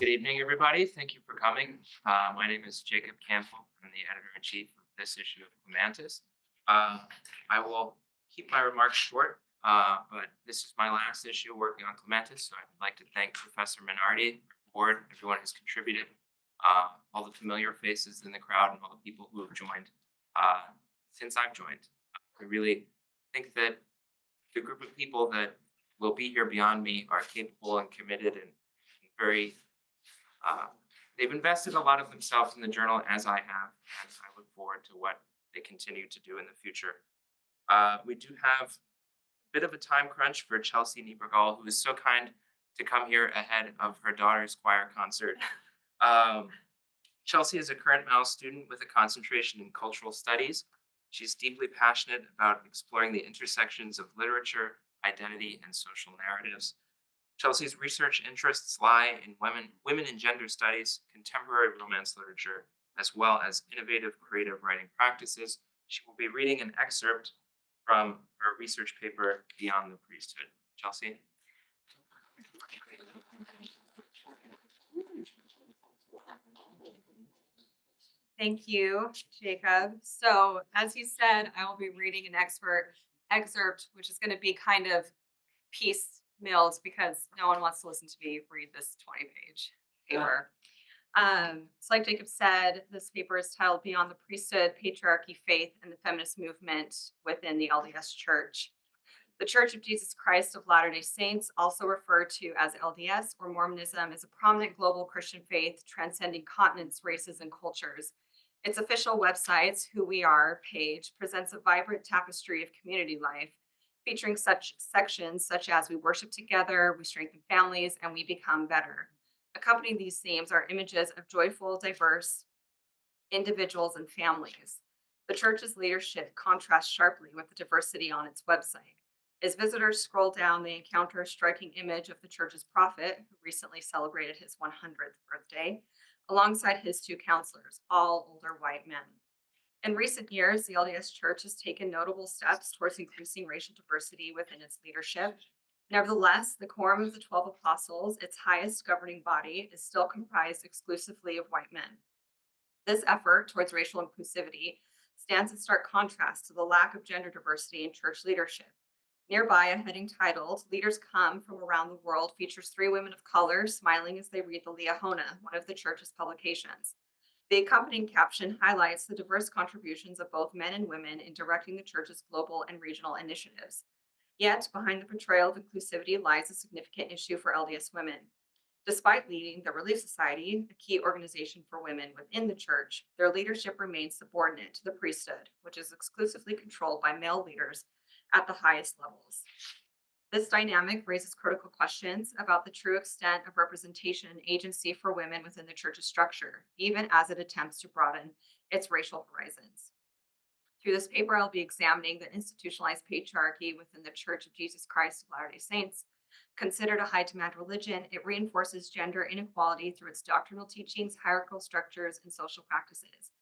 Good evening, everybody. Thank you for coming. My name is Jacob Campbell. I'm the editor-in-chief of this issue of Clamantis. I will keep my remarks short, but this is my last issue working on Clamantis, so I'd like to thank Professor Minardi, the board, everyone who's contributed, all the familiar faces in the crowd, and all the people who have joined uh, since I've joined. I really think that the group of people that will be here beyond me are capable and committed and very uh, they've invested a lot of themselves in the journal, as I have, and I look forward to what they continue to do in the future. We do have a bit of a time crunch for Chelsee Niebergall, who is so kind to come here ahead of her daughter's choir concert. Um, Chelsee is a current Mal student with a concentration in cultural studies. She's deeply passionate about exploring the intersections of literature, identity, and social narratives. Chelsea's research interests lie in women and gender studies, contemporary romance literature, as well as innovative creative writing practices. She will be reading an excerpt from her research paper, Beyond the Priesthood. Chelsea? Thank you, Jacob. So, as you said, I will be reading an excerpt, which is going to be kind of piecemealed because no one wants to listen to me read this 20-page paper. So, like Jacob said, this paper is titled Beyond the Priesthood, Patriarchy, Faith, and the Feminist Movement within the LDS Church. The Church of Jesus Christ of Latter-day Saints, also referred to as LDS or Mormonism, is a prominent global Christian faith transcending continents, races, and cultures. Its official website's Who We Are page presents a vibrant tapestry of community life, featuring such sections such as We Worship Together, We Strengthen Families, and We Become Better. Accompanying these themes are images of joyful, diverse individuals and families. The church's leadership contrasts sharply with the diversity on its website. As visitors scroll down, they encounter a striking image of the church's prophet, who recently celebrated his 100th birthday, alongside his two counselors, all older white men. In recent years, the LDS Church has taken notable steps towards increasing racial diversity within its leadership. Nevertheless, the Quorum of the 12 Apostles, its highest governing body, is still comprised exclusively of white men. This effort towards racial inclusivity stands in stark contrast to the lack of gender diversity in church leadership. Nearby, a heading titled Leaders Come from Around the World features three women of color smiling as they read the Liahona, one of the church's publications. The accompanying caption highlights the diverse contributions of both men and women in directing the church's global and regional initiatives. Yet, behind the portrayal of inclusivity lies a significant issue for LDS women. Despite leading the Relief Society, a key organization for women within the church, their leadership remains subordinate to the priesthood, which is exclusively controlled by male leaders at the highest levels. This dynamic raises critical questions about the true extent of representation and agency for women within the church's structure, even as it attempts to broaden its racial horizons. Through this paper, I'll be examining the institutionalized patriarchy within the Church of Jesus Christ of Latter day Saints. Considered a high demand religion, it reinforces gender inequality through its doctrinal teachings, hierarchical structures, and social practices.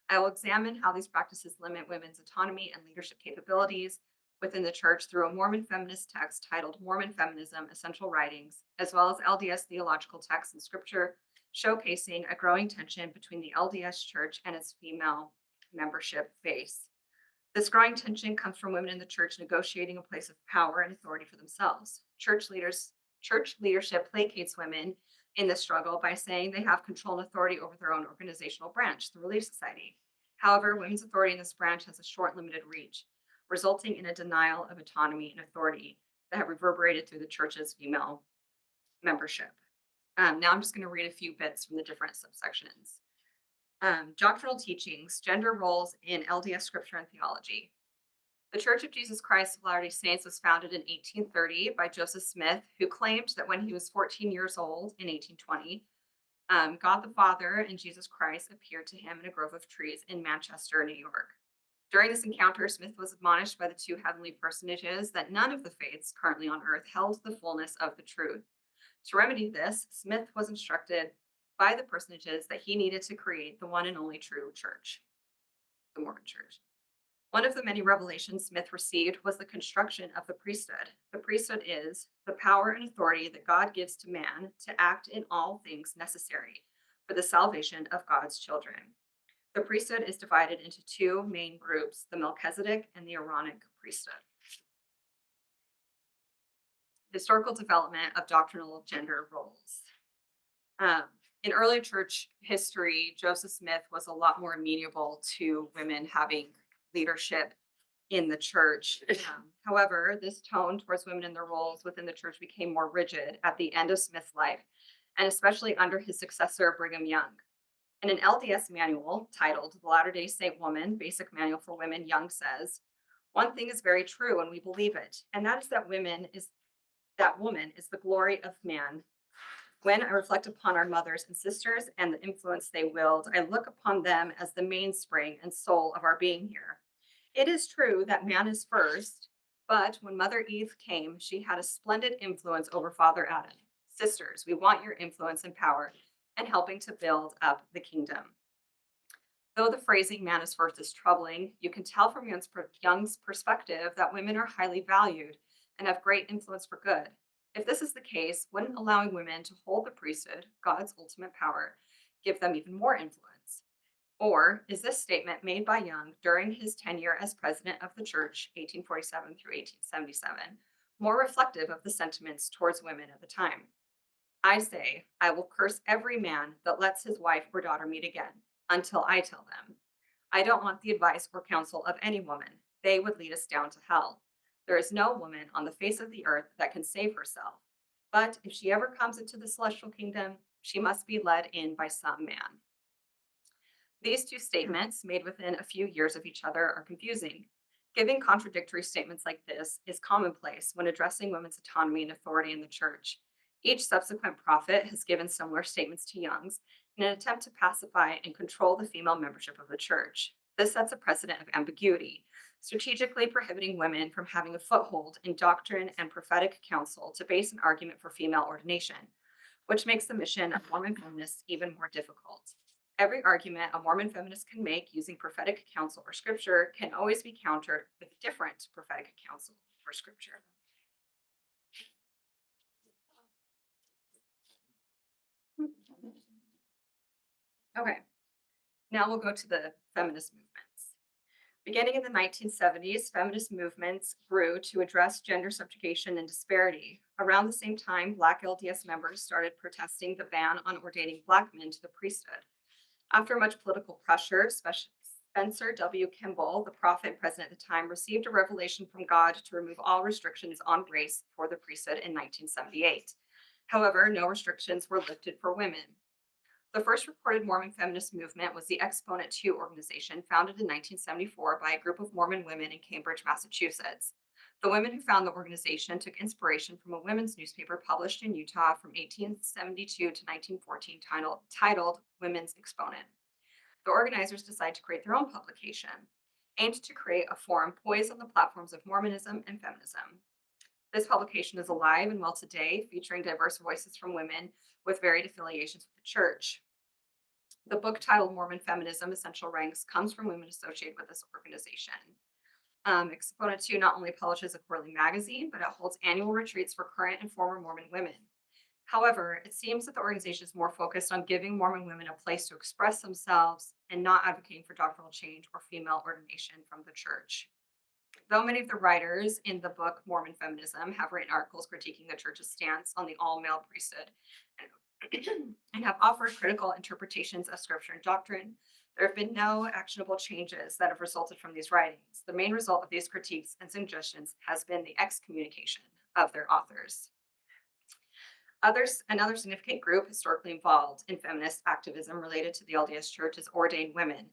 I will examine how these practices limit women's autonomy and leadership capabilities within the church through a Mormon feminist text titled Mormon Feminism Essential Writings, as well as LDS theological texts and scripture, showcasing a growing tension between the LDS church and its female membership base. This growing tension comes from women in the church negotiating a place of power and authority for themselves. Church leadership placates women in this struggle by saying they have control and authority over their own organizational branch, the Relief Society. However, women's authority in this branch has a short, limited reach, resulting in a denial of autonomy and authority that have reverberated through the church's female membership. Now I'm just going to read a few bits from the different subsections. Doctrinal teachings, gender roles in LDS scripture and theology. The Church of Jesus Christ of Latter-day Saints was founded in 1830 by Joseph Smith, who claimed that when he was 14 years old in 1820, God the Father and Jesus Christ appeared to him in a grove of trees in Manchester, New York. During this encounter, Smith was admonished by the two heavenly personages that none of the faiths currently on earth held the fullness of the truth. To remedy this, Smith was instructed by the personages that he needed to create the one and only true church, the Mormon church. One of the many revelations Smith received was the construction of the priesthood. The priesthood is the power and authority that God gives to man to act in all things necessary for the salvation of God's children. The priesthood is divided into two main groups, the Melchizedek and the Aaronic priesthood. Historical development of doctrinal gender roles. Um, in early church history, Joseph Smith was a lot more amenable to women having leadership in the church. However, this tone towards women in their roles within the church became more rigid at the end of Smith's life, and especially under his successor, Brigham Young. In an LDS manual titled The Latter-day Saint Woman, Basic Manual for Women, Young says, "One thing is very true, and we believe it, and that is that woman is the glory of man. When I reflect upon our mothers and sisters and the influence they willed, I look upon them as the mainspring and soul of our being here. It is true that man is first, but when Mother Eve came, she had a splendid influence over Father Adam. Sisters, we want your influence and power and helping to build up the kingdom." Though the phrasing man is first is troubling, you can tell from Young's perspective that women are highly valued and have great influence for good. If this is the case, wouldn't allowing women to hold the priesthood, God's ultimate power, give them even more influence? Or is this statement made by Young during his tenure as president of the church, 1847 through 1877, more reflective of the sentiments towards women at the time? I say, I will curse every man that lets his wife or daughter meet again, until I tell them. I don't want the advice or counsel of any woman. They would lead us down to hell. There is no woman on the face of the earth that can save herself. But if she ever comes into the celestial kingdom, she must be led in by some man. These two statements, made within a few years of each other, are confusing. Giving contradictory statements like this is commonplace when addressing women's autonomy and authority in the church. Each subsequent prophet has given similar statements to Young's in an attempt to pacify and control the female membership of the church. This sets a precedent of ambiguity, strategically prohibiting women from having a foothold in doctrine and prophetic counsel to base an argument for female ordination, which makes the mission of Mormon feminists even more difficult. Every argument a Mormon feminist can make using prophetic counsel or scripture can always be countered with different prophetic counsel or scripture. Okay, now we'll go to the feminist movements. Beginning in the 1970s, feminist movements grew to address gender subjugation and disparity. Around the same time, Black LDS members started protesting the ban on ordaining Black men to the priesthood. After much political pressure, Spencer W. Campbell, the prophet and president at the time, received a revelation from God to remove all restrictions on race for the priesthood in 1978. However, no restrictions were lifted for women. The first recorded Mormon feminist movement was the Exponent 2 organization, founded in 1974 by a group of Mormon women in Cambridge, Massachusetts. The women who found the organization took inspiration from a women's newspaper published in Utah from 1872 to 1914 titled Women's Exponent. The organizers decided to create their own publication, aimed to create a forum poised on the platforms of Mormonism and feminism. This publication is alive and well today, featuring diverse voices from women with varied affiliations with the church. The book titled Mormon Feminism: Essential Ranks comes from women associated with this organization. Exponent 2 not only publishes a quarterly magazine, but it holds annual retreats for current and former Mormon women. However, it seems that the organization is more focused on giving Mormon women a place to express themselves and not advocating for doctrinal change or female ordination from the church. Though many of the writers in the book Mormon Feminism have written articles critiquing the church's stance on the all-male priesthood and have offered critical interpretations of scripture and doctrine, there have been no actionable changes that have resulted from these writings. The main result of these critiques and suggestions has been the excommunication of their authors. Another significant group historically involved in feminist activism related to the LDS Church is Ordained Women.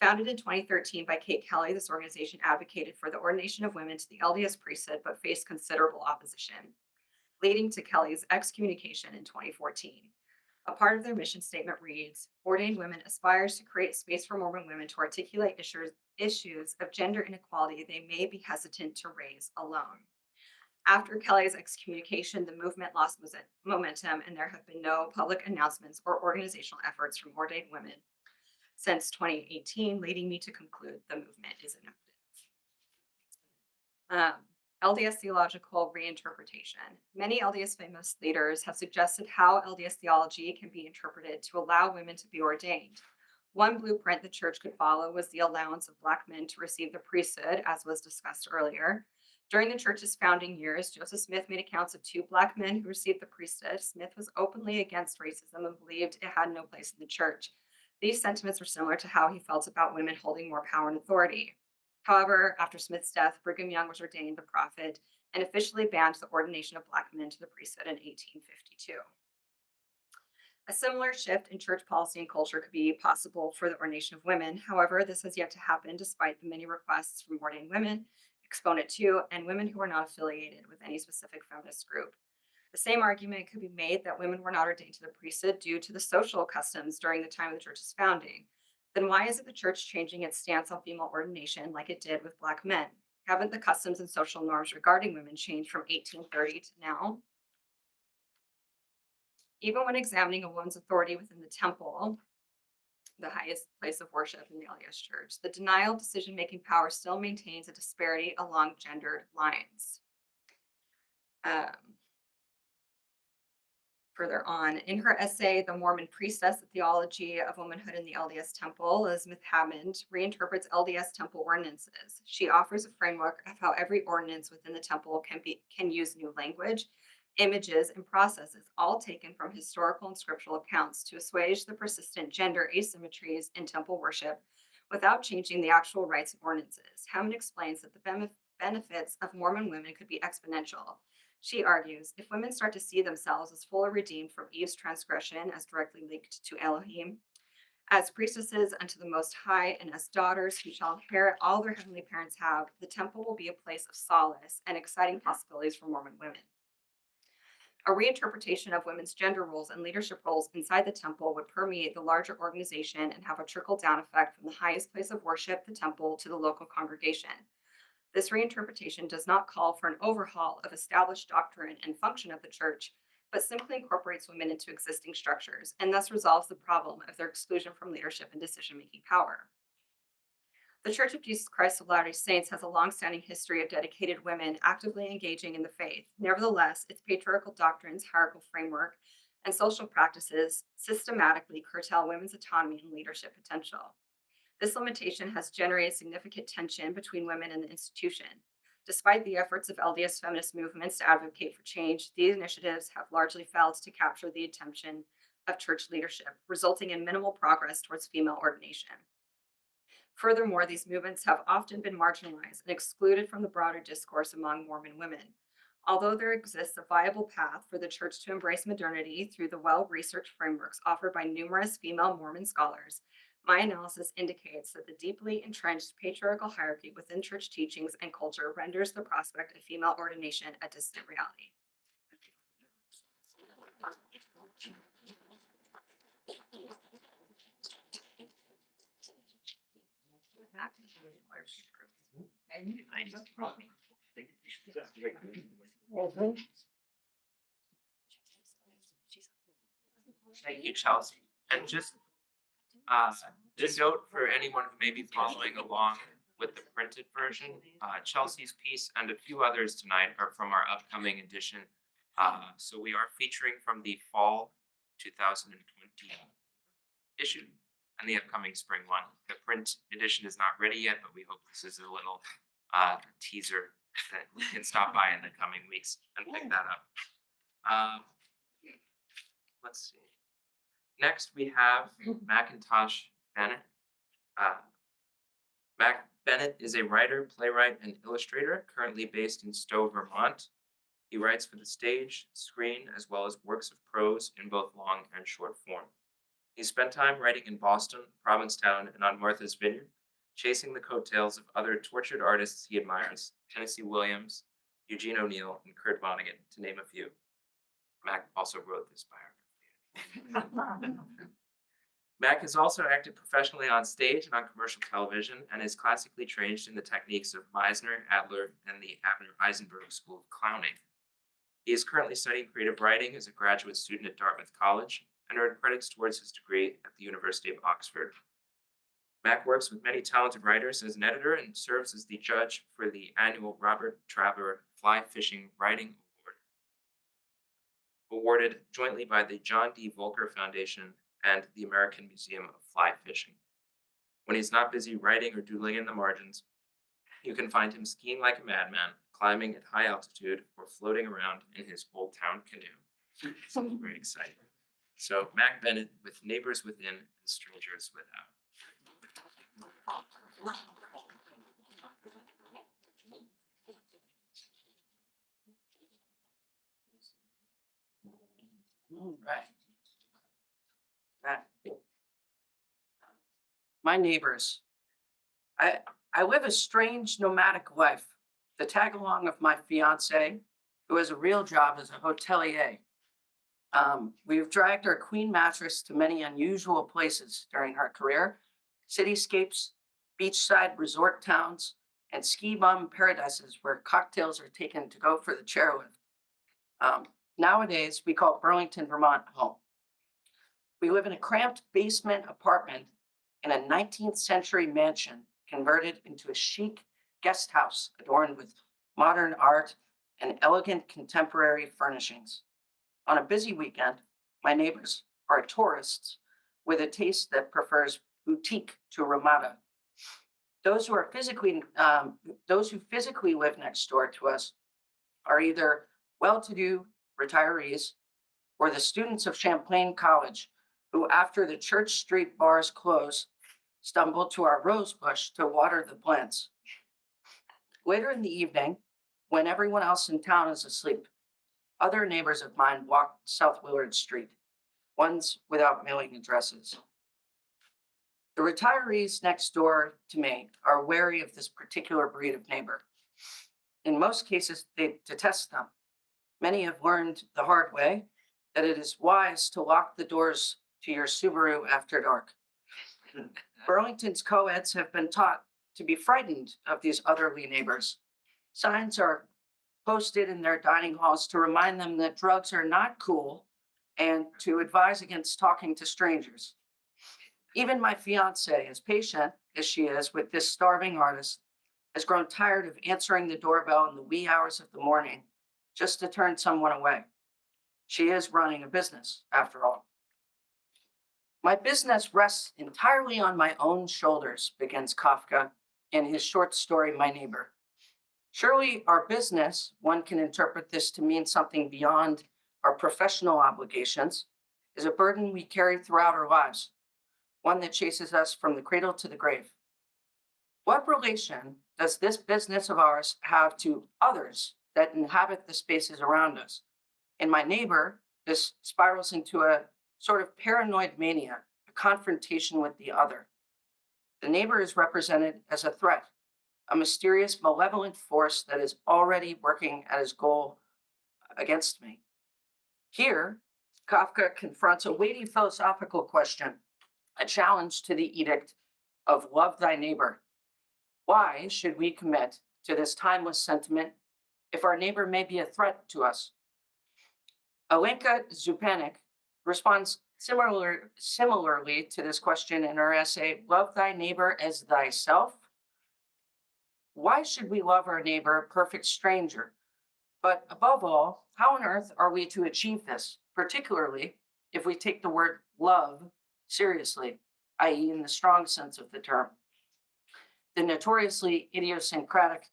Founded in 2013 by Kate Kelly, this organization advocated for the ordination of women to the LDS priesthood, but faced considerable opposition, leading to Kelly's excommunication in 2014. A part of their mission statement reads, Ordained Women aspires to create space for Mormon women to articulate issues of gender inequality they may be hesitant to raise alone. After Kelly's excommunication, the movement lost momentum, and there have been no public announcements or organizational efforts from ordained women since 2018, leading me to conclude the movement is inactive. LDS theological reinterpretation. Many LDS famous leaders have suggested how LDS theology can be interpreted to allow women to be ordained. One blueprint the church could follow was the allowance of Black men to receive the priesthood, as was discussed earlier. During the church's founding years, Joseph Smith made accounts of two Black men who received the priesthood. Smith was openly against racism and believed it had no place in the church. These sentiments were similar to how he felt about women holding more power and authority. However, after Smith's death, Brigham Young was ordained the prophet and officially banned the ordination of Black men to the priesthood in 1852. A similar shift in church policy and culture could be possible for the ordination of women. However, this has yet to happen despite the many requests from ordained women, Exponent 2, and women who are not affiliated with any specific feminist group. The same argument could be made that women were not ordained to the priesthood due to the social customs during the time of the church's founding. Then why is it the church changing its stance on female ordination like it did with Black men? Haven't the customs and social norms regarding women changed from 1830 to now? Even when examining a woman's authority within the temple, the highest place of worship in the LDS Church, the denial of decision-making power still maintains a disparity along gendered lines. Further on, in her essay, The Mormon Priestess, The Theology of Womanhood in the LDS Temple, Elizabeth Hammond reinterprets LDS temple ordinances. She offers a framework of how every ordinance within the temple can use new language, images, and processes, all taken from historical and scriptural accounts to assuage the persistent gender asymmetries in temple worship without changing the actual rites and ordinances. Hammond explains that the benefits of Mormon women could be exponential. She argues, if women start to see themselves as fully redeemed from Eve's transgression as directly linked to Elohim, as priestesses unto the Most High, and as daughters who shall inherit all their heavenly parents have, the temple will be a place of solace and exciting possibilities for Mormon women. A reinterpretation of women's gender roles and leadership roles inside the temple would permeate the larger organization and have a trickle-down effect from the highest place of worship, the temple, to the local congregation. This reinterpretation does not call for an overhaul of established doctrine and function of the church, but simply incorporates women into existing structures and thus resolves the problem of their exclusion from leadership and decision-making power. The Church of Jesus Christ of Latter-day Saints has a long-standing history of dedicated women actively engaging in the faith. Nevertheless, its patriarchal doctrines, hierarchical framework, and social practices systematically curtail women's autonomy and leadership potential. This limitation has generated significant tension between women and the institution. Despite the efforts of LDS feminist movements to advocate for change, these initiatives have largely failed to capture the attention of church leadership, resulting in minimal progress towards female ordination. Furthermore, these movements have often been marginalized and excluded from the broader discourse among Mormon women. Although there exists a viable path for the church to embrace modernity through the well-researched frameworks offered by numerous female Mormon scholars, my analysis indicates that the deeply entrenched patriarchal hierarchy within church teachings and culture renders the prospect of female ordination a distant reality. Thank you, Chelsea. And just note for anyone who may be following along with the printed version, Chelsea's piece and a few others tonight are from our upcoming edition. So we are featuring from the fall 2020 issue and the upcoming spring one. The print edition is not ready yet, but we hope this is a little teaser that you can stop by in the coming weeks and pick that up. Let's see. Next, we have Mackintosh Bennett. Bennett is a writer, playwright, and illustrator currently based in Stowe, Vermont. He writes for the stage, screen, as well as works of prose in both long and short form. He spent time writing in Boston, Provincetown, and on Martha's Vineyard, chasing the coattails of other tortured artists he admires, Tennessee Williams, Eugene O'Neill, and Kurt Vonnegut, to name a few. Mac also wrote this biography. Mac has also acted professionally on stage and on commercial television and is classically trained in the techniques of Meisner, Adler, and the Abner-Eisenberg School of Clowning. He is currently studying creative writing as a graduate student at Dartmouth College and earned credits towards his degree at the University of Oxford. Mac works with many talented writers as an editor and serves as the judge for the annual Robert Traveler Fly Fishing Writing Award, awarded jointly by the John D. Volker Foundation and the American Museum of Fly Fishing. When he's not busy writing or doodling in the margins, you can find him skiing like a madman, climbing at high altitude, or floating around in his Old Town canoe. So very exciting. So Mac Bennett with Neighbors Within and Strangers Without. All right. That- My neighbors. I live a strange nomadic life. The tag along of my fiance, who has a real job as a hotelier. We've dragged our queen mattress to many unusual places during her career: cityscapes, beachside resort towns, and ski bum paradises where cocktails are taken to go for the chairlift. Nowadays, we call Burlington, Vermont home. We live in a cramped basement apartment in a 19th century mansion converted into a chic guest house adorned with modern art and elegant contemporary furnishings. On a busy weekend, my neighbors are tourists with a taste that prefers boutique to Ramada. Those who physically live next door to us are either well-to-do retirees or the students of Champlain College who, after the Church Street bars close, stumble to our rose bush to water the plants. Later in the evening, when everyone else in town is asleep, other neighbors of mine walk South Willard Street, ones without mailing addresses. The retirees next door to me are wary of this particular breed of neighbor. In most cases, they detest them. Many have learned the hard way that it is wise to lock the doors to your Subaru after dark. Burlington's co-eds have been taught to be frightened of these otherly neighbors. Signs are posted in their dining halls to remind them that drugs are not cool and to advise against talking to strangers. Even my fiance, as patient as she is with this starving artist, has grown tired of answering the doorbell in the wee hours of the morning just to turn someone away. She is running a business, after all. My business rests entirely on my own shoulders, begins Kafka in his short story, My Neighbor. Surely our business, one can interpret this to mean something beyond our professional obligations, is a burden we carry throughout our lives, one that chases us from the cradle to the grave. What relation does this business of ours have to others that inhabit the spaces around us? In My Neighbor, this spirals into a sort of paranoid mania, a confrontation with the other. The neighbor is represented as a threat, a mysterious, malevolent force that is already working at his goal against me. Here, Kafka confronts a weighty philosophical question, a challenge to the edict of love thy neighbor. Why should we commit to this timeless sentiment if our neighbor may be a threat to us? Alenka Zupanik responds similarly to this question in her essay, Love Thy Neighbor as Thyself. Why should we love our neighbor, a perfect stranger? But above all, how on earth are we to achieve this, particularly if we take the word love seriously, i.e. in the strong sense of the term? The notoriously idiosyncratic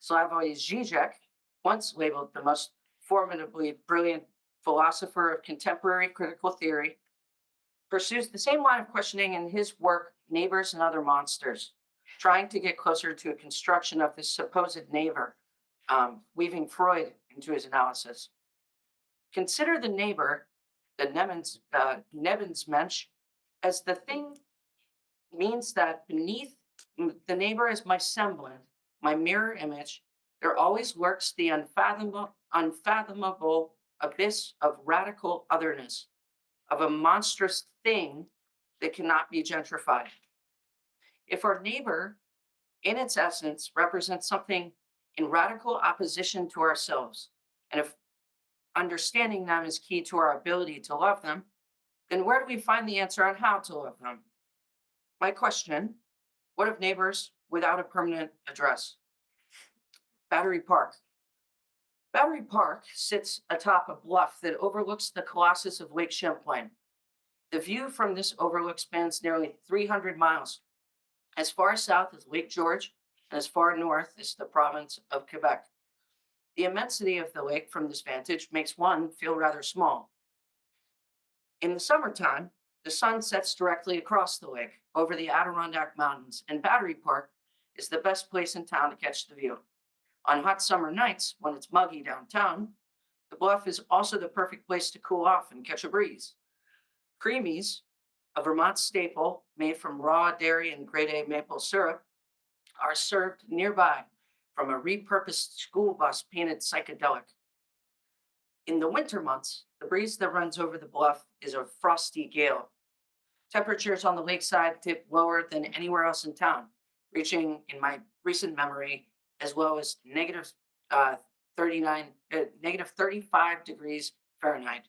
Slavoj Žižek, once labeled the most formidably brilliant philosopher of contemporary critical theory, pursues the same line of questioning in his work, Neighbors and Other Monsters, trying to get closer to a construction of this supposed neighbor, weaving Freud into his analysis. Consider the neighbor, the Nebensmensch, as the thing means that beneath the neighbor is my semblant, my mirror image, there always lurks the unfathomable abyss of radical otherness, of a monstrous thing that cannot be gentrified. If our neighbor, in its essence, represents something in radical opposition to ourselves, and if understanding them is key to our ability to love them, then where do we find the answer on how to love them? My question What of neighbors without a permanent address? Battery Park. Battery Park sits atop a bluff that overlooks the Colossus of Lake Champlain. The view from this overlook spans nearly 300 miles, as far south as Lake George and as far north as the province of Quebec. The immensity of the lake from this vantage makes one feel rather small. In the summertime, the sun sets directly across the lake over the Adirondack Mountains, and Battery Park is the best place in town to catch the view. On hot summer nights, when it's muggy downtown, the bluff is also the perfect place to cool off and catch a breeze. Creamies, a Vermont staple made from raw dairy and grade A maple syrup, are served nearby from a repurposed school bus painted psychedelic. In the winter months, the breeze that runs over the bluff is a frosty gale. Temperatures on the lakeside dip lower than anywhere else in town, reaching, in my recent memory, as low as negative 35 degrees Fahrenheit.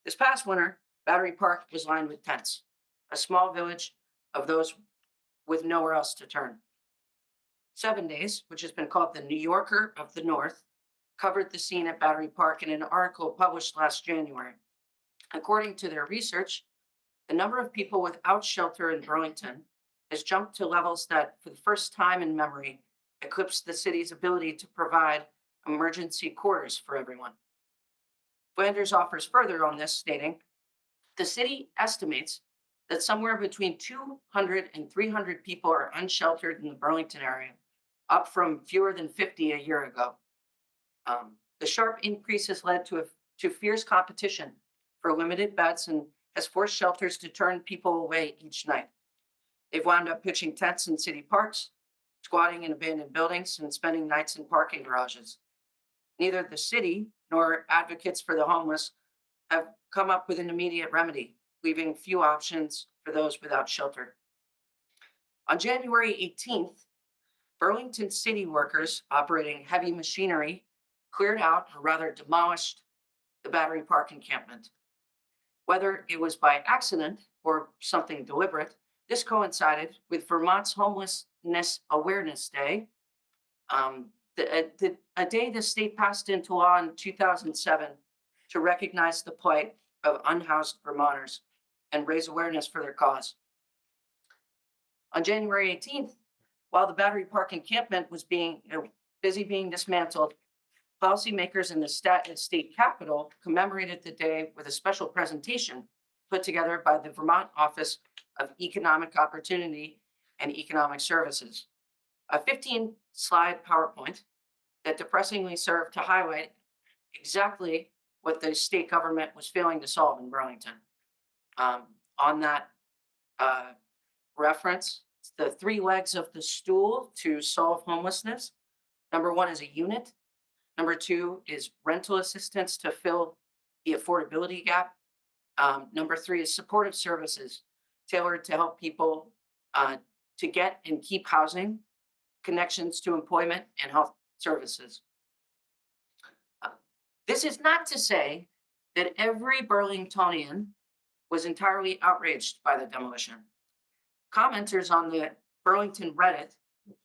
This past winter, Battery Park was lined with tents, a small village of those with nowhere else to turn. 7 Days, which has been called the New Yorker of the North, covered the scene at Battery Park in an article published last January. According to their research, the number of people without shelter in Burlington has jumped to levels that, for the first time in memory, eclipsed the city's ability to provide emergency quarters for everyone. Flanders offers further on this, stating, the city estimates that somewhere between 200 and 300 people are unsheltered in the Burlington area, up from fewer than 50 a year ago. The sharp increase has led to fierce competition for limited beds and has forced shelters to turn people away each night. They've wound up pitching tents in city parks, squatting in abandoned buildings, and spending nights in parking garages. Neither the city nor advocates for the homeless have come up with an immediate remedy, leaving few options for those without shelter. On January 18th, Burlington city workers operating heavy machinery cleared out, or rather demolished, the Battery Park encampment. Whether it was by accident or something deliberate, this coincided with Vermont's Homelessness Awareness Day, a day the state passed into law in 2007 to recognize the plight of unhoused Vermonters and raise awareness for their cause. On January 18th, while the Battery Park encampment was busy being dismantled, policymakers in the state capitol commemorated the day with a special presentation put together by the Vermont Office of Economic Opportunity and Economic Services, a 15-slide PowerPoint that depressingly served to highlight exactly what the state government was failing to solve in Burlington. On that reference, the 3 legs of the stool to solve homelessness. Number 1 is a unit. Number 2 is rental assistance to fill the affordability gap. Number 3 is supportive services tailored to help people to get and keep housing, connections to employment, and health services. This is not to say that every Burlingtonian was entirely outraged by the demolition. Commenters on the Burlington Reddit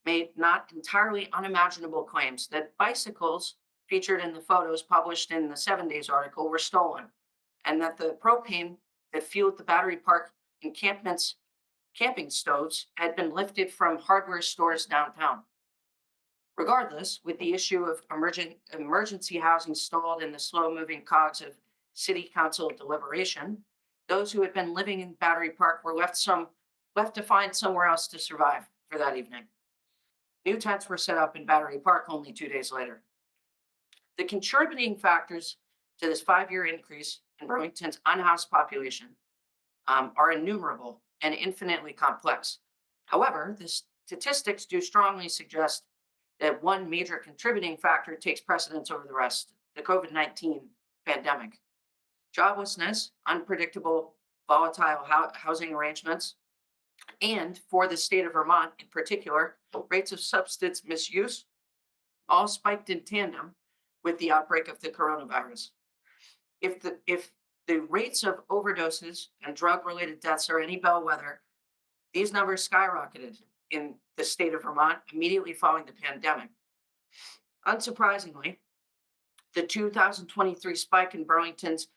made not entirely unimaginable claims that bicycles featured in the photos published in the 7 Days article were stolen, and that the propane that fueled the Battery Park encampment's camping stoves had been lifted from hardware stores downtown. Regardless, with the issue of emergency housing stalled in the slow-moving cogs of city council deliberation, those who had been living in Battery Park were left to find somewhere else to survive for that evening. New tents were set up in Battery Park only 2 days later. The contributing factors to this 5-year increase in Burlington's unhoused population are innumerable and infinitely complex. However, the statistics do strongly suggest that one major contributing factor takes precedence over the rest: the COVID-19 pandemic. Joblessness, unpredictable, volatile housing arrangements, and for the state of Vermont in particular, rates of substance misuse all spiked in tandem with the outbreak of the coronavirus. If the rates of overdoses and drug-related deaths are any bellwether, these numbers skyrocketed in the state of Vermont immediately following the pandemic. Unsurprisingly, the 2023 spike in Burlington's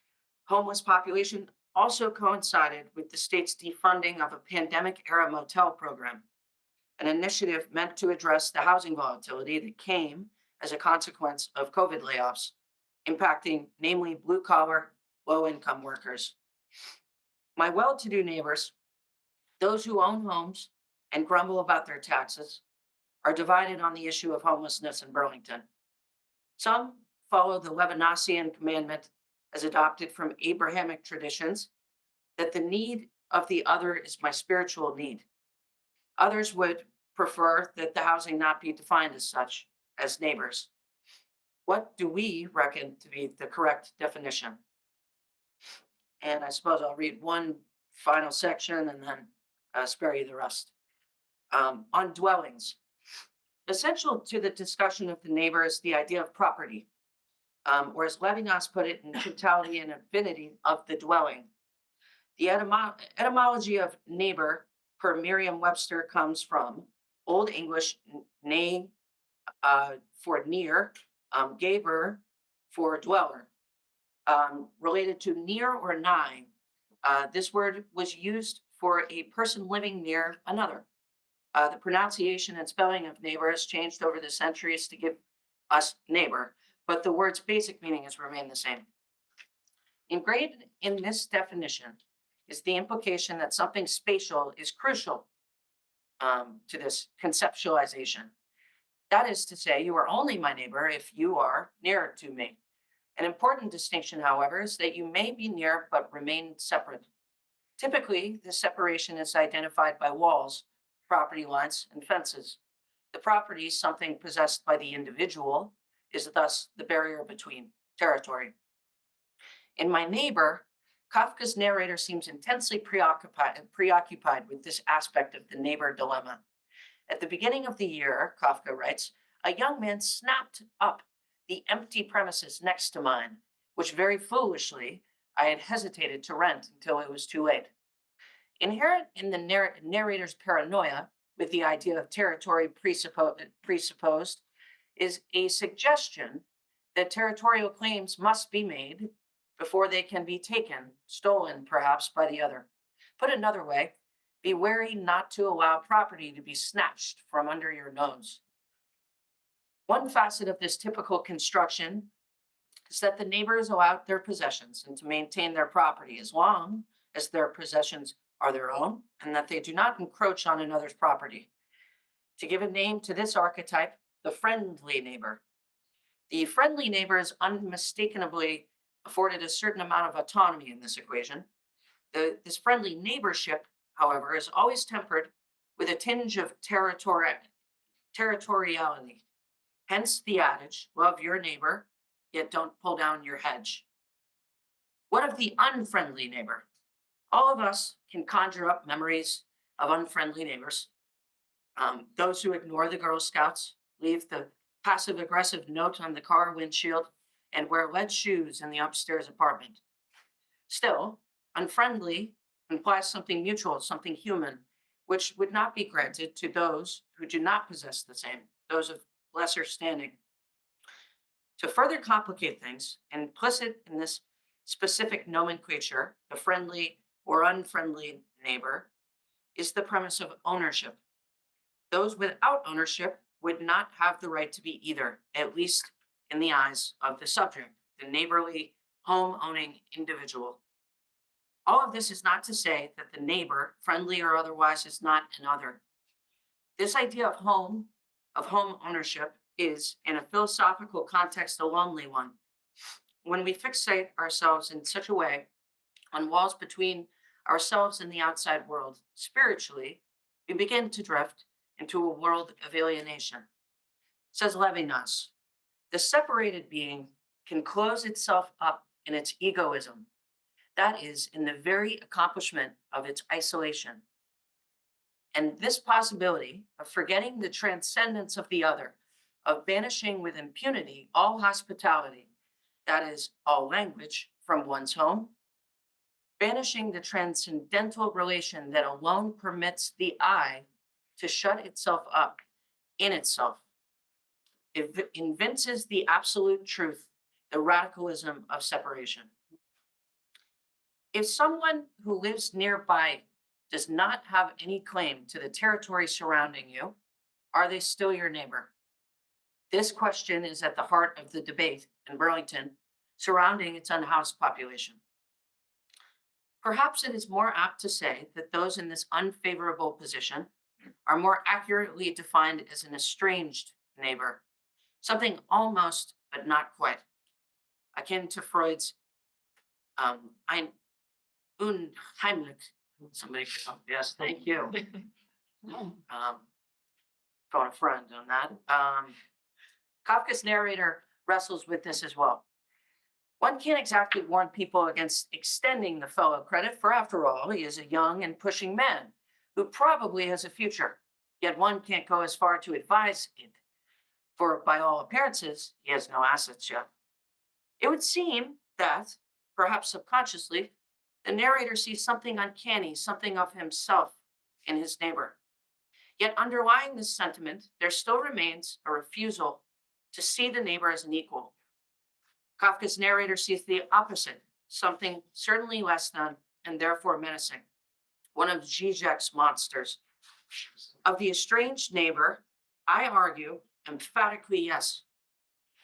homeless population also coincided with the state's defunding of a pandemic-era motel program, an initiative meant to address the housing volatility that came as a consequence of COVID layoffs, impacting namely blue-collar, low-income workers. My well-to-do neighbors, those who own homes and grumble about their taxes, are divided on the issue of homelessness in Burlington. Some follow the Levinasian commandment as adopted from Abrahamic traditions that the need of the other is my spiritual need. Others would prefer that the housing not be defined as such, as neighbors. What do we reckon to be the correct definition? And I suppose I'll read one final section and then spare you the rest. On dwellings. Essential to the discussion of the neighbor is the idea of property, or as Levinas put it, in totality and affinity of the dwelling. The etymology of neighbor per Merriam-Webster comes from Old English ne for near, gaber for dweller, related to near or nigh. This word was used for a person living near another. The pronunciation and spelling of neighbor has changed over the centuries to give us neighbor, but the word's basic meaning has remained the same. Ingrained in this definition is the implication that something spatial is crucial to this conceptualization. That is to say, you are only my neighbor if you are nearer to me. An important distinction, however, is that you may be near but remain separate. Typically, the separation is identified by walls, property lines, and fences. The property, something possessed by the individual, is thus the barrier between territory. In My Neighbor, Kafka's narrator seems intensely preoccupied with this aspect of the neighbor dilemma. At the beginning of the year, Kafka writes, a young man snapped up the empty premises next to mine, which very foolishly I had hesitated to rent until it was too late. Inherent in the narrator's paranoia with the idea of territory presupposed is a suggestion that territorial claims must be made before they can be taken, stolen perhaps by the other. Put another way, be wary not to allow property to be snatched from under your nose. One facet of this typical construction is that the neighbors allow their possessions and to maintain their property as long as their possessions are their own and that they do not encroach on another's property. To give a name to this archetype, the friendly neighbor. The friendly neighbor is unmistakably afforded a certain amount of autonomy in this equation. This friendly neighborship, however, is always tempered with a tinge of territoriality. Hence the adage, love your neighbor, yet don't pull down your hedge. What of the unfriendly neighbor? All of us can conjure up memories of unfriendly neighbors. Those who ignore the Girl Scouts, leave the passive-aggressive note on the car windshield, and wear lead shoes in the upstairs apartment. Still, unfriendly implies something mutual, something human, which would not be granted to those who do not possess the same, those of lesser standing. To further complicate things, implicit in this specific nomenclature, the friendly or unfriendly neighbor, is the premise of ownership. Those without ownership would not have the right to be either, at least in the eyes of the subject, the neighborly, home-owning individual. All of this is not to say that the neighbor, friendly or otherwise, is not an other. This idea of home ownership is, in a philosophical context, a lonely one. When we fixate ourselves in such a way on walls between ourselves and the outside world, spiritually, we begin to drift into a world of alienation. Says Levinas, the separated being can close itself up in its egoism, that is, in the very accomplishment of its isolation. And this possibility of forgetting the transcendence of the other, of banishing with impunity all hospitality, that is, all language, from one's home, banishing the transcendental relation that alone permits the I to shut itself up in itself. It evinces the absolute truth, the radicalism of separation. If someone who lives nearby does not have any claim to the territory surrounding you, are they still your neighbor? This question is at the heart of the debate in Burlington surrounding its unhoused population. Perhaps it is more apt to say that those in this unfavorable position are more accurately defined as an estranged neighbor, something almost but not quite, akin to Freud's ein unheimlich. Somebody, yes, thank you. Phone a friend on that. Kafka's narrator wrestles with this as well. One can't exactly warn people against extending the fellow credit, for after all, he is a young and pushing man who probably has a future. Yet one can't go as far to advise it, for by all appearances, he has no assets yet. It would seem that, perhaps subconsciously, the narrator sees something uncanny, something of himself in his neighbor. Yet underlying this sentiment, there still remains a refusal to see the neighbor as an equal. Kafka's narrator sees the opposite, something certainly less than, and therefore menacing. One of Zizek's monsters. Of the estranged neighbor, I argue emphatically yes.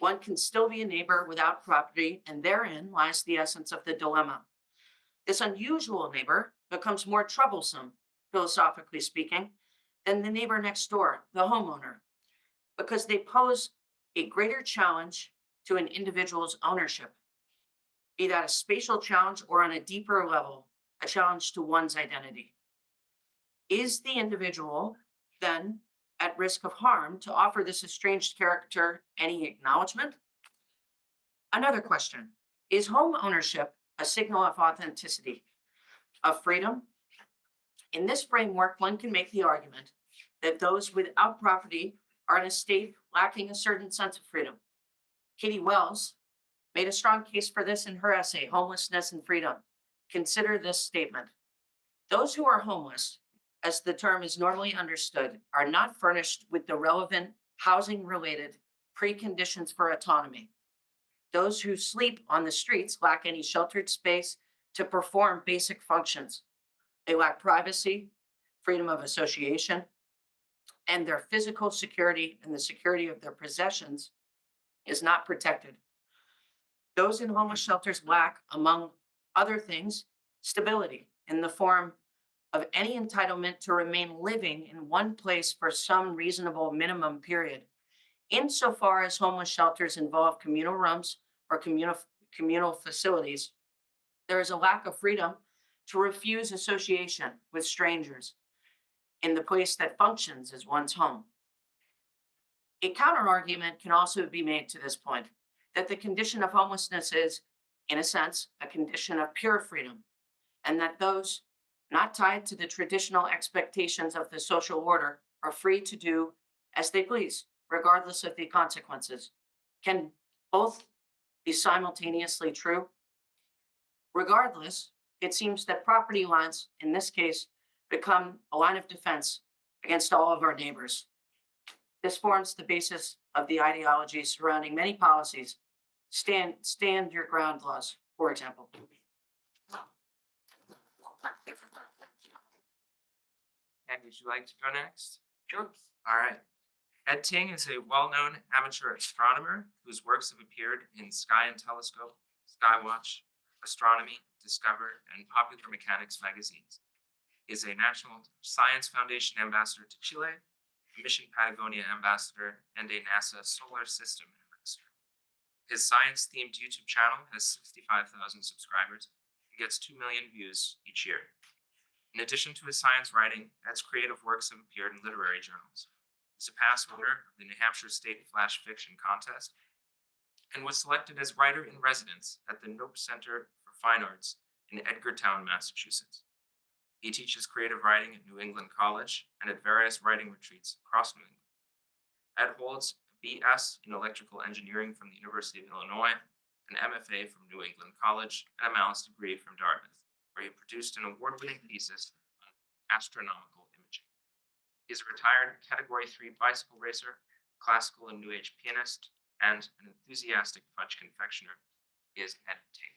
One can still be a neighbor without property, and therein lies the essence of the dilemma. This unusual neighbor becomes more troublesome, philosophically speaking, than the neighbor next door, the homeowner, because they pose a greater challenge to an individual's ownership, be that a spatial challenge or on a deeper level, a challenge to one's identity. Is the individual then at risk of harm to offer this estranged character any acknowledgement? Another question, is home ownership a signal of authenticity, of freedom? In this framework, one can make the argument that those without property are in a state lacking a certain sense of freedom. Kitty Wells made a strong case for this in her essay, Homelessness and Freedom. Consider this statement. Those who are homeless, as the term is normally understood, are not furnished with the relevant housing-related preconditions for autonomy. Those who sleep on the streets lack any sheltered space to perform basic functions. They lack privacy, freedom of association, and their physical security and the security of their possessions is not protected. Those in homeless shelters lack, among other things, stability in the form of any entitlement to remain living in one place for some reasonable minimum period. Insofar as homeless shelters involve communal rooms or communal facilities, there is a lack of freedom to refuse association with strangers in the place that functions as one's home. A counter-argument can also be made to this point, that the condition of homelessness is, in a sense, a condition of pure freedom, and that those not tied to the traditional expectations of the social order are free to do as they please, regardless of the consequences. Can both be simultaneously true? Regardless, it seems that property lines, in this case, become a line of defense against all of our neighbors. This forms the basis of the ideology surrounding many policies, stand your ground laws, for example. And would you like to go next? Sure. All right. Ed Ting is a well-known amateur astronomer whose works have appeared in Sky and Telescope, Skywatch, Astronomy, Discover, and Popular Mechanics magazines. He is a National Science Foundation Ambassador to Chile, a Mission Patagonia Ambassador, and a NASA Solar System Ambassador. His science-themed YouTube channel has 65,000 subscribers and gets 2 million views each year. In addition to his science writing, Ed's creative works have appeared in literary journals. He's a past winner of the New Hampshire State Flash Fiction Contest and was selected as writer-in-residence at the Nope Center for Fine Arts in Edgartown, Massachusetts. He teaches creative writing at New England College and at various writing retreats across New England. Ed holds a BS in Electrical Engineering from the University of Illinois, an MFA from New England College, and a Master's degree from Dartmouth, where he produced an award-winning thesis on astronomical imaging. He is a retired Category 3 bicycle racer, classical and New Age pianist, and an enthusiastic fudge confectioner. He is Ed Ting.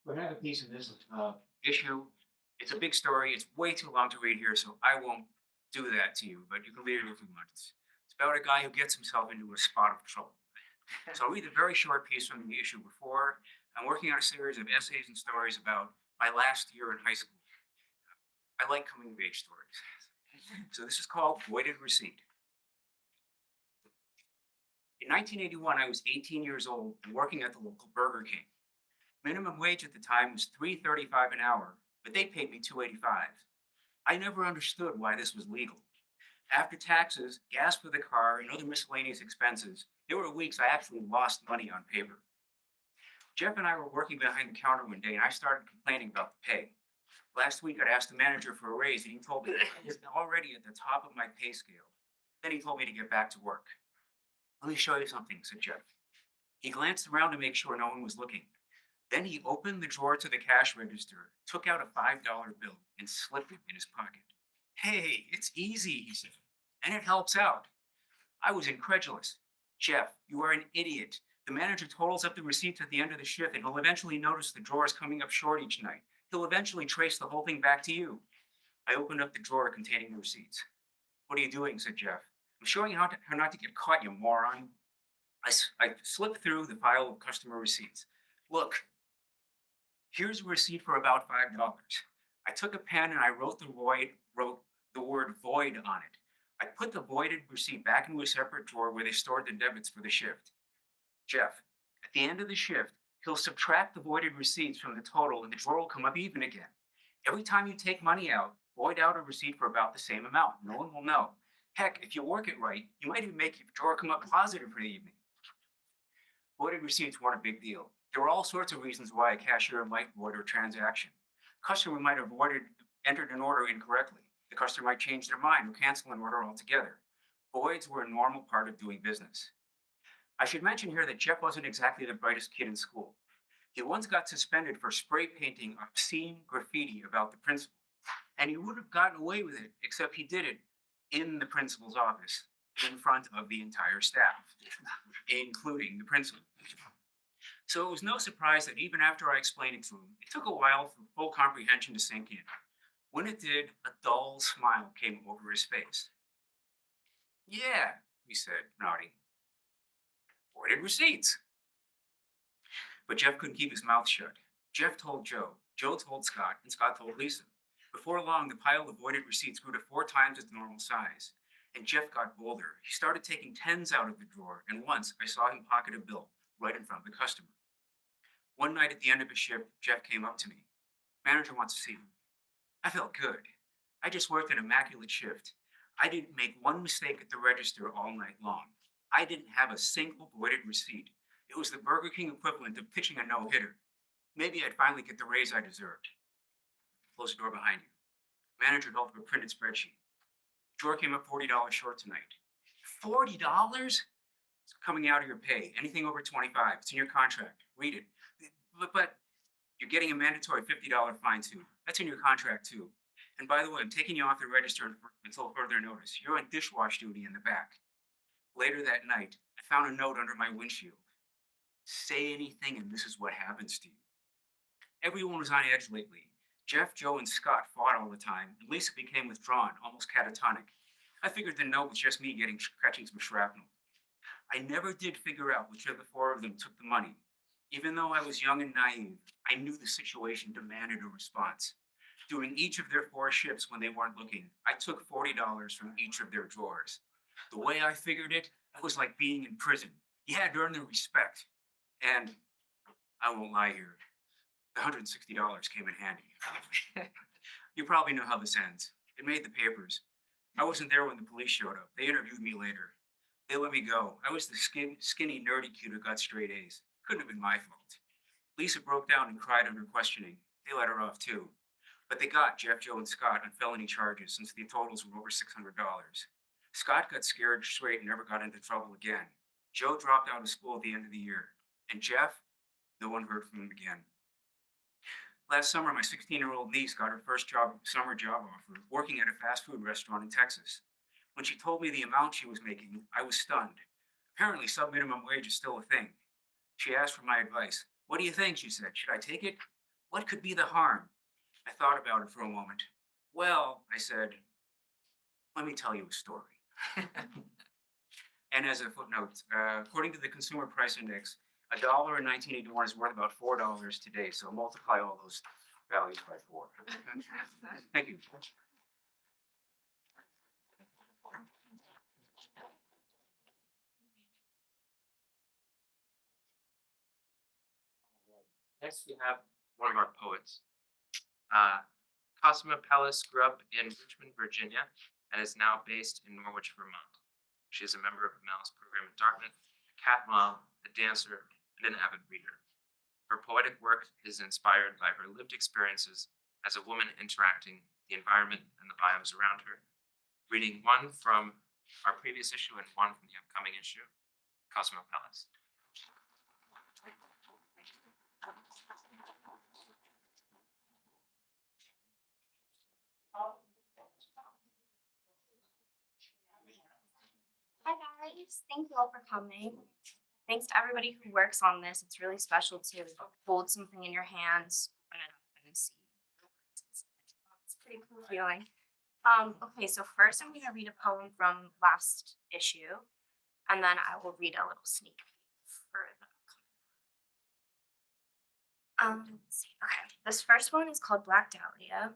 We have a piece of this issue. It's a big story. It's way too long to read here, so I won't do that to you, but you can read it if you want. It's about a guy who gets himself into a spot of trouble. So I'll read a very short piece from the issue before. I'm working on a series of essays and stories about my last year in high school. I like coming of age stories. So this is called Voided Receipt. In 1981, I was 18 years old and working at the local Burger King. Minimum wage at the time was $3.35 an hour, but they paid me $2.85. I never understood why this was legal. After taxes, gas for the car, and other miscellaneous expenses, there were weeks I actually lost money on paper. Jeff and I were working behind the counter one day, and I started complaining about the pay. Last week, I'd asked the manager for a raise, and he told me that I was already at the top of my pay scale. Then he told me to get back to work. Let me show you something, said Jeff. He glanced around to make sure no one was looking. Then he opened the drawer to the cash register, took out a $5 bill, and slipped it in his pocket. Hey, it's easy, he said, and it helps out. I was incredulous. Jeff, you are an idiot. The manager totals up the receipts at the end of the shift, and he'll eventually notice the drawers coming up short each night. He'll eventually trace the whole thing back to you. I opened up the drawer containing the receipts. What are you doing, said Jeff. I'm showing you how not to get caught, you moron. I slipped through the file of customer receipts. Look, here's a receipt for about $5. I took a pen and I wrote the word void on it. I put the voided receipt back into a separate drawer where they stored the debits for the shift. Jeff, at the end of the shift, he'll subtract the voided receipts from the total and the drawer will come up even again. Every time you take money out, void out a receipt for about the same amount. No one will know. Heck, if you work it right, you might even make your drawer come up positive for the evening. Voided receipts weren't a big deal. There were all sorts of reasons why a cashier might void a transaction. A customer might have entered an order incorrectly. The customer might change their mind or cancel an order altogether. Voids were a normal part of doing business. I should mention here that Jeff wasn't exactly the brightest kid in school. He once got suspended for spray painting obscene graffiti about the principal, and he would have gotten away with it, except he did it in the principal's office, in front of the entire staff, including the principal. So it was no surprise that even after I explained it to him, it took a while for full comprehension to sink in. When it did, a dull smile came over his face. Yeah, he said, nodding. Voided receipts. But Jeff couldn't keep his mouth shut. Jeff told Joe, Joe told Scott, and Scott told Lisa. Before long, the pile of voided receipts grew to 4 times its normal size. And Jeff got bolder. He started taking tens out of the drawer, and once I saw him pocket a bill right in front of the customer. One night at the end of his shift, Jeff came up to me. Manager wants to see him. I felt good. I just worked an immaculate shift. I didn't make one mistake at the register all night long. I didn't have a single voided receipt. It was the Burger King equivalent of pitching a no-hitter. Maybe I'd finally get the raise I deserved. Close the door behind you. Manager held up a printed spreadsheet. Drawer came up $40 short tonight. $40? It's coming out of your pay. Anything over $25. It's in your contract. Read it. But you're getting a mandatory $50 fine too. That's in your contract too. And by the way, I'm taking you off the register until further notice. You're on dishwash duty in the back. Later that night, I found a note under my windshield. Say anything and this is what happens to you. Everyone was on edge lately. Jeff, Joe, and Scott fought all the time, and Lisa became withdrawn, almost catatonic. I figured the note was just me catching some shrapnel. I never did figure out which of the 4 of them took the money. Even though I was young and naive, I knew the situation demanded a response. During each of their 4 shifts when they weren't looking, I took $40 from each of their drawers. The way I figured it was like being in prison. You had to earn their respect. And I won't lie here, the $160 came in handy. You probably know how this ends. It made the papers. I wasn't there when the police showed up. They interviewed me later. They let me go. I was the skinny, nerdy kid who got straight A's. Couldn't have been my fault. Lisa broke down and cried under questioning. They let her off too. But they got Jeff, Joe, and Scott on felony charges since the totals were over $600. Scott got scared straight and never got into trouble again. Joe dropped out of school at the end of the year. And Jeff, no one heard from him again. Last summer, my 16-year-old niece got her first summer job offer working at a fast food restaurant in Texas. When she told me the amount she was making, I was stunned. Apparently, sub-minimum wage is still a thing. She asked for my advice. What do you think? She said. Should I take it? What could be the harm? I thought about it for a moment. Well, I said, let me tell you a story. And as a footnote, according to the Consumer Price Index, $1 in 1981 is worth about $4 today. So multiply all those values by 4. Thank you. Next, we have one of our poets. Cosima Pellis grew up in Richmond, Virginia, and is now based in Norwich, Vermont. She is a member of the Malice program at Dartmouth, a cat mom, a dancer, and an avid reader. Her poetic work is inspired by her lived experiences as a woman interacting with the environment and the biomes around her. Reading one from our previous issue and one from the upcoming issue, Cosima Pellis. Hi guys, thank you all for coming. Thanks to everybody who works on this. It's really special to hold something in your hands, open it up and see. It's a pretty cool feeling. Okay, so first I'm gonna read a poem from last issue, and then I will read a little sneak peek for the let's see. Okay, this first one is called Black Dahlia.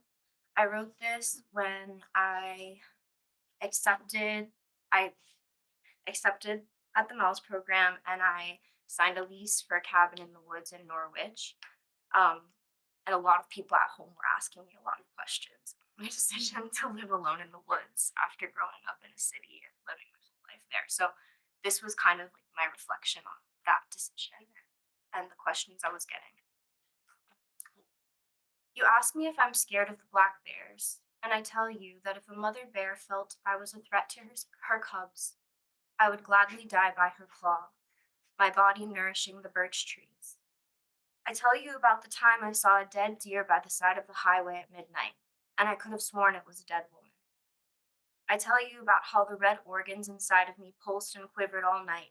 I wrote this when I accepted accepted at the Malice program, and I signed a lease for a cabin in the woods in Norwich. And a lot of people at home were asking me a lot of questions about my decision to live alone in the woods after growing up in a city and living my whole life there. So this was kind of like my reflection on that decision and the questions I was getting. You ask me if I'm scared of the black bears, and I tell you that if a mother bear felt I was a threat to her cubs, I would gladly die by her claw, my body nourishing the birch trees. I tell you about the time I saw a dead deer by the side of the highway at midnight, and I could have sworn it was a dead woman. I tell you about how the red organs inside of me pulsed and quivered all night,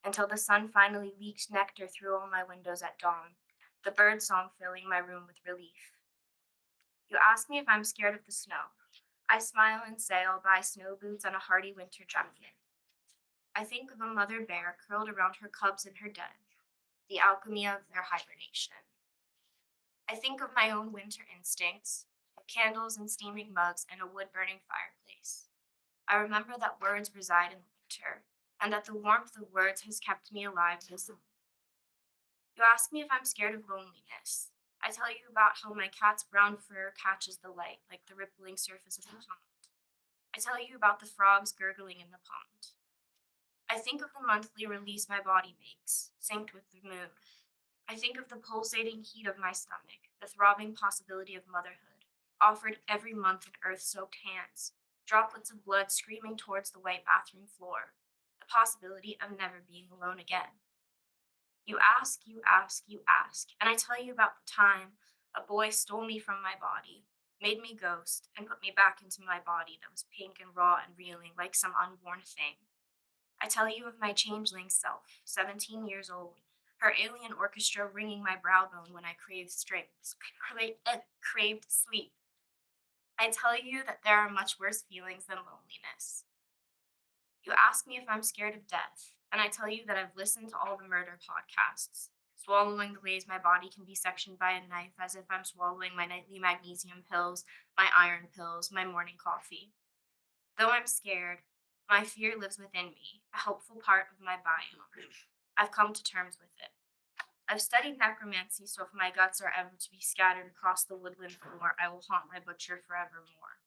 until the sun finally leaked nectar through all my windows at dawn, the bird song filling my room with relief. You ask me if I'm scared of the snow. I smile and say I'll buy snow boots and a hardy winter jacket. I think of a mother bear curled around her cubs in her den, the alchemy of their hibernation. I think of my own winter instincts, of candles and steaming mugs and a wood-burning fireplace. I remember that words reside in the winter, and that the warmth of words has kept me alive this summer. You ask me if I'm scared of loneliness. I tell you about how my cat's brown fur catches the light like the rippling surface of the pond. I tell you about the frogs gurgling in the pond. I think of the monthly release my body makes, synced with the moon. I think of the pulsating heat of my stomach, the throbbing possibility of motherhood, offered every month in earth-soaked hands, droplets of blood screaming towards the white bathroom floor, the possibility of never being alone again. You ask, and I tell you about the time a boy stole me from my body, made me ghost, and put me back into my body that was pink and raw and reeling like some unborn thing. I tell you of my changeling self, 17 years old, her alien orchestra ringing my brow bone when I craved craved sleep. I tell you that there are much worse feelings than loneliness. You ask me if I'm scared of death, and I tell you that I've listened to all the murder podcasts, swallowing the ways my body can be sectioned by a knife as if I'm swallowing my nightly magnesium pills, my iron pills, my morning coffee. Though I'm scared, my fear lives within me, a helpful part of my biome. I've come to terms with it. I've studied necromancy, so if my guts are ever to be scattered across the woodland floor, I will haunt my butcher forevermore.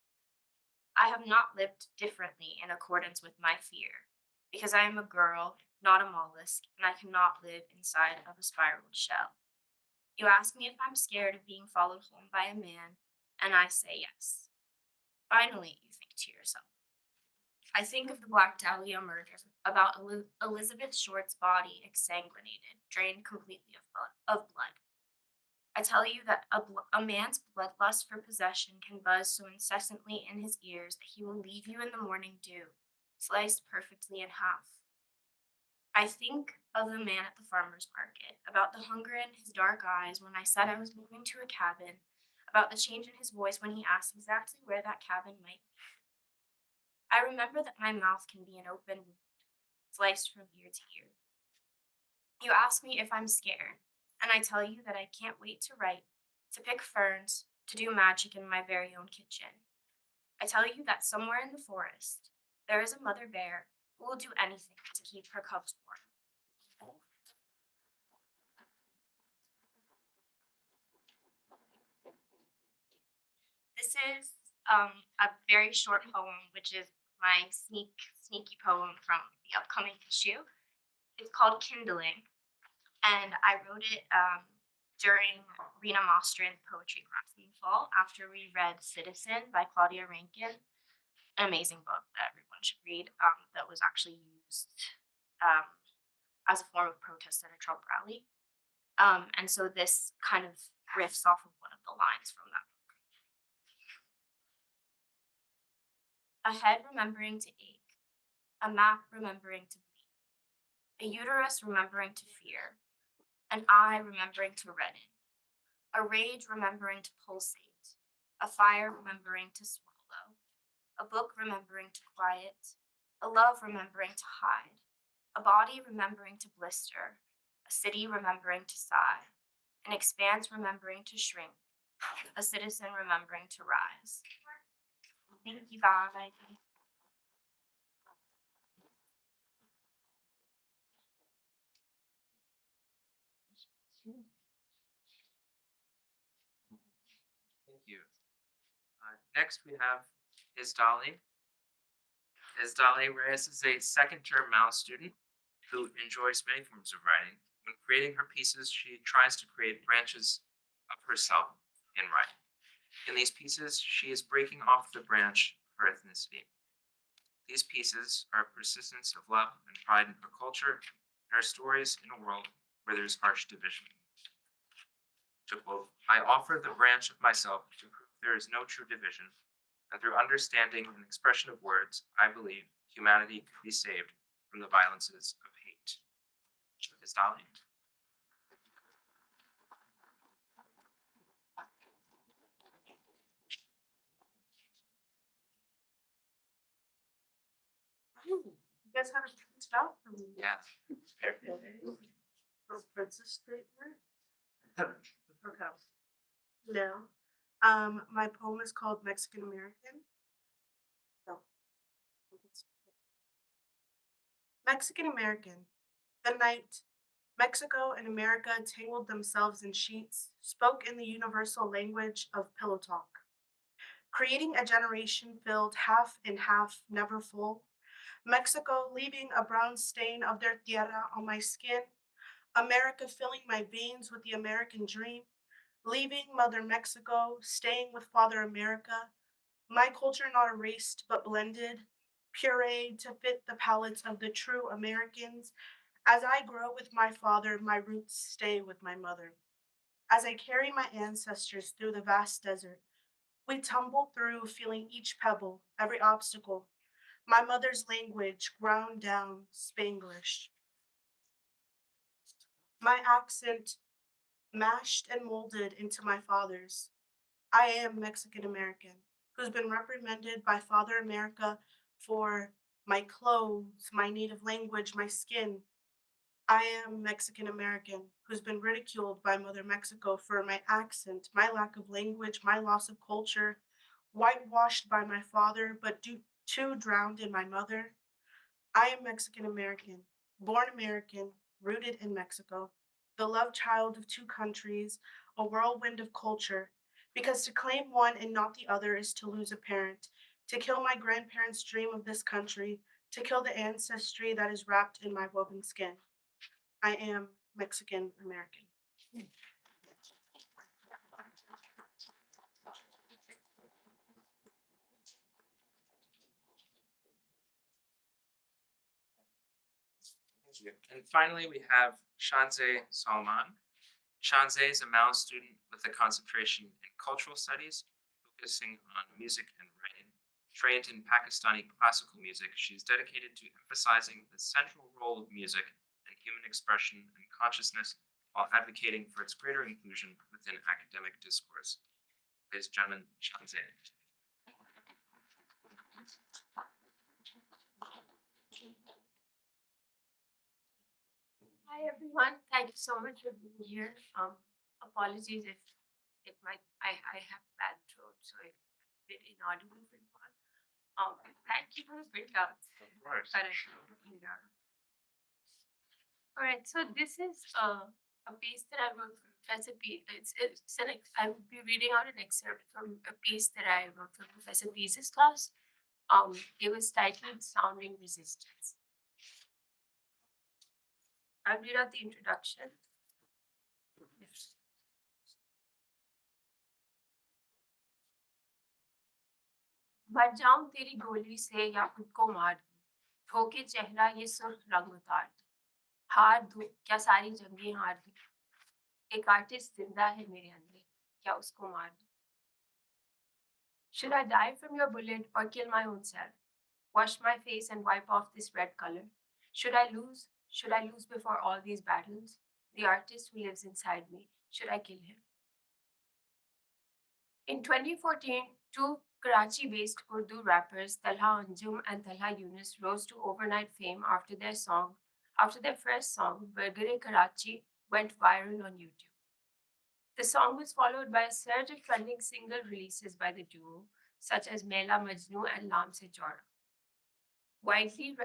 I have not lived differently in accordance with my fear, because I am a girl, not a mollusk, and I cannot live inside of a spiraled shell. You ask me if I'm scared of being followed home by a man, and I say yes. Finally, you think to yourself. I think of the Black Dahlia murder, about Elizabeth Short's body exsanguinated, drained completely of blood. I tell you that a man's bloodlust for possession can buzz so incessantly in his ears that he will leave you in the morning dew, sliced perfectly in half. I think of the man at the farmer's market, about the hunger in his dark eyes when I said I was moving to a cabin, about the change in his voice when he asked exactly where that cabin might be. I remember that my mouth can be an open wound, sliced from ear to ear. You ask me if I'm scared, and I tell you that I can't wait to write, to pick ferns, to do magic in my very own kitchen. I tell you that somewhere in the forest, there is a mother bear who will do anything to keep her cubs warm. This is a very short poem, which is my sneaky poem from the upcoming issue. It's called Kindling, and I wrote it during Rena Mostran's poetry class in the fall after we read Citizen by Claudia Rankine, an amazing book that everyone should read that was actually used um, as a form of protest at a Trump rally. And so this kind of riffs off of one of the lines from that. A head remembering to ache, a map remembering to bleed, a uterus remembering to fear, an eye remembering to redden, a rage remembering to pulsate, a fire remembering to swallow, a book remembering to quiet, a love remembering to hide, a body remembering to blister, a city remembering to sigh, an expanse remembering to shrink, a citizen remembering to rise. Thank you, God. Thank you. Next, we have Isdaly. Isdaly Reyes is a second-term Mal student who enjoys many forms of writing. When creating her pieces, she tries to create branches of herself in writing. In these pieces, she is breaking off the branch of her ethnicity. These pieces are a persistence of love and pride in her culture and her stories in a world where there's harsh division. To quote, I offer the branch of myself to prove there is no true division, and through understanding and expression of words, I believe humanity could be saved from the violences of hate. Isdaly. You guys have it printed out for me? Yeah. Little princess statement? Okay. No. My poem is called Mexican American. No. Mexican American. The night Mexico and America tangled themselves in sheets, spoke in the universal language of pillow talk, creating a generation filled half in half, never full. Mexico leaving a brown stain of their tierra on my skin, America filling my veins with the American dream, leaving Mother Mexico, staying with Father America, my culture not erased but blended, pureed to fit the palates of the true Americans. As I grow with my father, my roots stay with my mother. As I carry my ancestors through the vast desert, we tumble through, feeling each pebble, every obstacle. My mother's language ground down, Spanglish. My accent mashed and molded into my father's. I am Mexican American, who's been reprimanded by Father America for my clothes, my native language, my skin. I am Mexican American, who's been ridiculed by Mother Mexico for my accent, my lack of language, my loss of culture, whitewashed by my father, but too drowned in my mother. I am Mexican American, born American, rooted in Mexico, the love child of two countries, a whirlwind of culture, because to claim one and not the other is to lose a parent, to kill my grandparents' dream of this country, to kill the ancestry that is wrapped in my woven skin. I am Mexican American. Thank you. And finally, we have Shanzay Salman. Shanzay is a Mao student with a concentration in cultural studies, focusing on music and writing. Trained in Pakistani classical music, she is dedicated to emphasizing the central role of music in human expression and consciousness while advocating for its greater inclusion within academic discourse. Ladies and gentlemen, Shanzay. Hi everyone, thank you so much for being here. Apologies if I have bad throat, so it's a bit inaudible for you all. Thank you for the printouts. Of course. All right, so this is a piece that I wrote for Professor P. I will be reading out an excerpt from a piece that I wrote for Professor P's class. It was titled "Sounding Resistance." I'll read out the introduction. मर जाऊं तेरी गोली से या खुद को मार दूं, धोके चेहरा ये सुर्ख रंग उतार दूं, हार दूं क्या सारी जंगें हार दूं, एक आर्टिस्ट जिंदा है मेरे अंदर, क्या उसको मार दूं? Should I die from your bullet or kill my own self? Wash my face and wipe off this red color? Should I lose? Should I lose before all these battles? The artist who lives inside me, should I kill him? In 2014, two Karachi-based Urdu rappers Talha Anjum and Talha Yunus rose to overnight fame after their first song, Burger Karachi, went viral on YouTube. The song was followed by a surge of trending single releases by the duo, such as Mela Majnu and Lam Se Chora. Widely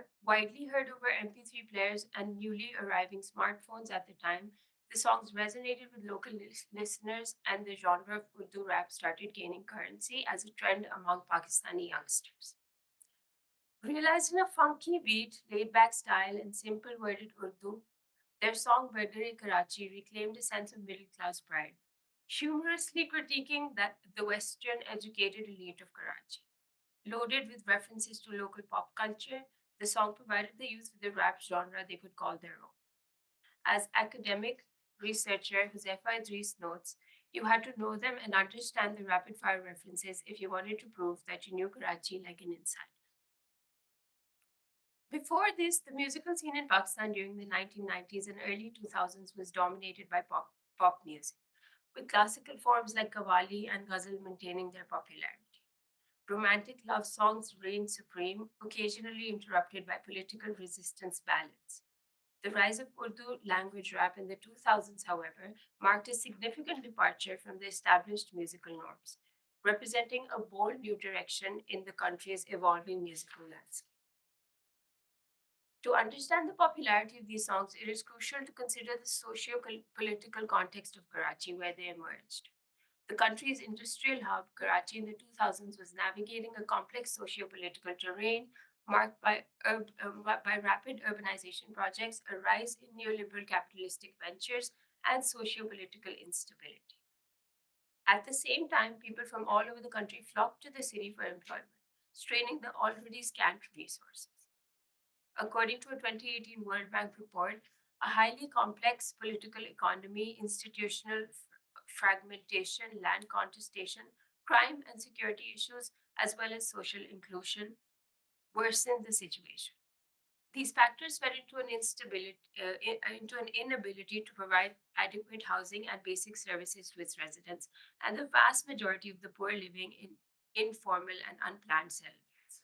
heard over MP3 players and newly arriving smartphones at the time, the songs resonated with local listeners, and the genre of Urdu rap started gaining currency as a trend among Pakistani youngsters. Realized in a funky beat, laid-back style, and simple-worded Urdu, their song Burger Karachi reclaimed a sense of middle-class pride, humorously critiquing the Western-educated elite of Karachi. Loaded with references to local pop culture, the song provided the youth with a rap genre they could call their own. As academic researcher Josefa Idris notes, you had to know them and understand the rapid-fire references if you wanted to prove that you knew Karachi like an insider. Before this, the musical scene in Pakistan during the 1990s and early 2000s was dominated by pop music, with classical forms like Qawwali and Ghazal maintaining their popularity. Romantic love songs reigned supreme, occasionally interrupted by political resistance ballads. The rise of Urdu language rap in the 2000s, however, marked a significant departure from the established musical norms, representing a bold new direction in the country's evolving musical landscape. To understand the popularity of these songs, it is crucial to consider the socio-political context of Karachi where they emerged. The country's industrial hub, Karachi in the 2000s, was navigating a complex socio-political terrain marked by rapid urbanization projects, a rise in neoliberal capitalistic ventures, and socio-political instability. At the same time, people from all over the country flocked to the city for employment, straining the already scant resources. According to a 2018 World Bank report, a highly complex political economy, institutional fragmentation, land contestation, crime and security issues, as well as social inclusion, worsened the situation. These factors fed into an inability to provide adequate housing and basic services to its residents, and the vast majority of the poor living in informal and unplanned settlements.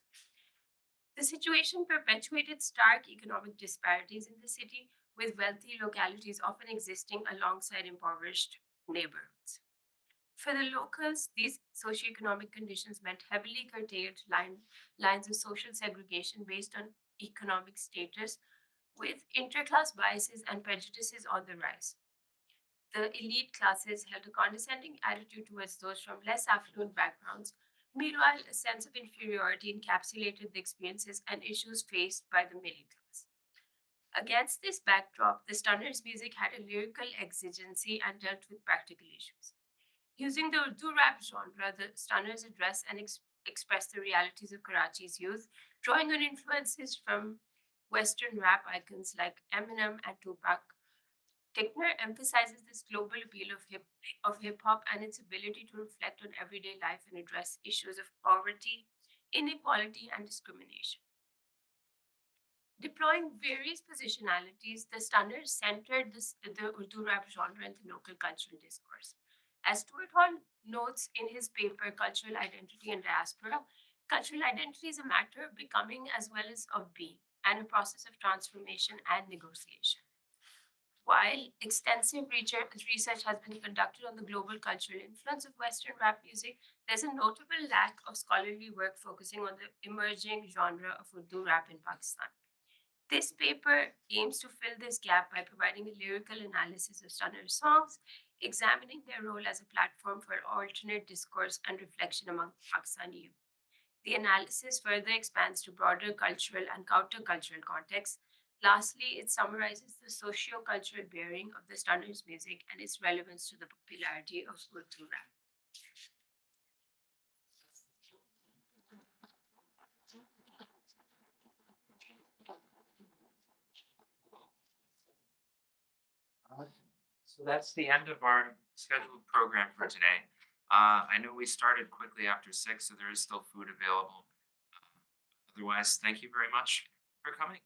The situation perpetuated stark economic disparities in the city, with wealthy localities often existing alongside impoverished neighborhoods. For the locals, these socioeconomic conditions meant heavily curtailed lines of social segregation based on economic status, with interclass biases and prejudices on the rise. The elite classes held a condescending attitude towards those from less affluent backgrounds. Meanwhile, a sense of inferiority encapsulated the experiences and issues faced by the middle class. Against this backdrop, the Stunners' music had a lyrical exigency and dealt with practical issues. Using the Urdu rap genre, the Stunners address and express the realities of Karachi's youth, drawing on influences from Western rap icons like Eminem and Tupac, Tickner emphasizes this global appeal of hip hop and its ability to reflect on everyday life and address issues of poverty, inequality, and discrimination. Deploying various positionalities, the Stunners centered the Urdu rap genre in the local cultural discourse. As Stuart Hall notes in his paper Cultural Identity and Diaspora, cultural identity is a matter of becoming as well as of being, and a process of transformation and negotiation. While extensive research has been conducted on the global cultural influence of Western rap music, there's a notable lack of scholarly work focusing on the emerging genre of Urdu rap in Pakistan. This paper aims to fill this gap by providing a lyrical analysis of Stunner songs, examining their role as a platform for alternate discourse and reflection among Pakistani youth. The analysis further expands to broader cultural and countercultural contexts. Lastly, it summarizes the socio-cultural bearing of the Stunner's music and its relevance to the popularity of Urdu rap. So that's the end of our scheduled program for today. I know we started quickly after 6, so there is still food available. Otherwise, thank you very much for coming.